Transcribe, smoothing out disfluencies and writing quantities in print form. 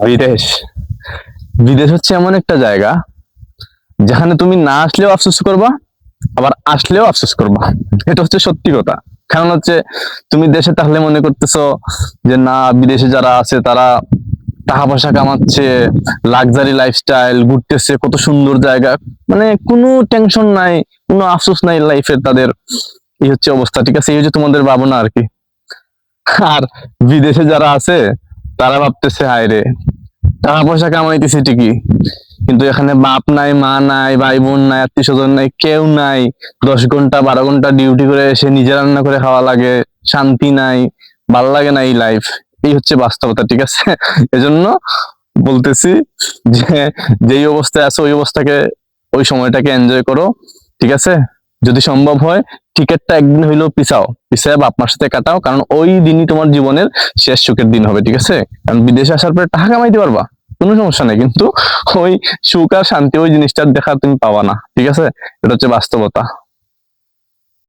বিদেশ বিদেশ হচ্ছে এমন একটা জায়গা যেখানে তুমি না আসলেও আফসোস করবা, আবার আসলেও আফসোস করবা। এটা হচ্ছে সত্যি কথা। কারণ হচ্ছে তুমি দেশে তাহলে মনে করতেছো যে না, বিদেশে যারা আছে তারা টাকা পয়সা কামাচ্ছে, লাক্সারি লাইফস্টাইল, ঘুরতেছে, কত সুন্দর জায়গা, মানে কোনো টেনশন নাই, কোনো আফসোস নাই লাইফের তাদের। এই হচ্ছে অবস্থা, ঠিক আছে? এই হচ্ছে তোমাদের ভাবনা আর কি। আর বিদেশে যারা আছে তারা ভাবতেছে হায় রে, টাকা পয়সা কামাইতেছে ঠিকই, কিন্তু এখানে বাপ নাই, মা নাই, ভাই বোন নাই, আত্মীয় স্বজন নাই, কেউ নাই। 10 ঘন্টা 12 ঘন্টা ডিউটি করে এসে নিজে রান্না করে খাওয়া লাগে, শান্তি নাই, ভাল লাগে না এই লাইফ। এই হচ্ছে বাস্তবতা, ঠিক আছে? এজন্য বলতেছি যে যেই অবস্থায় আছো ওই অবস্থাকে, ওই সময়টাকে এনজয় করো, ঠিক আছে? যদি সম্ভব হয় টিকিটটা একদিন হইলেও পিছায় বাপ মার সাথে কাটাও, কারণ ওই দিনই তোমার জীবনের শেষ সুখের দিন হবে, ঠিক আছে? কারণ বিদেশে আসার পরে টাকা কামাইতে পারবা, কোনো সমস্যা নেই, কিন্তু ওই সুখ আর শান্তি ওই জিনিসটা দেখা তুমি পাবা না, ঠিক আছে? এটা হচ্ছে বাস্তবতা।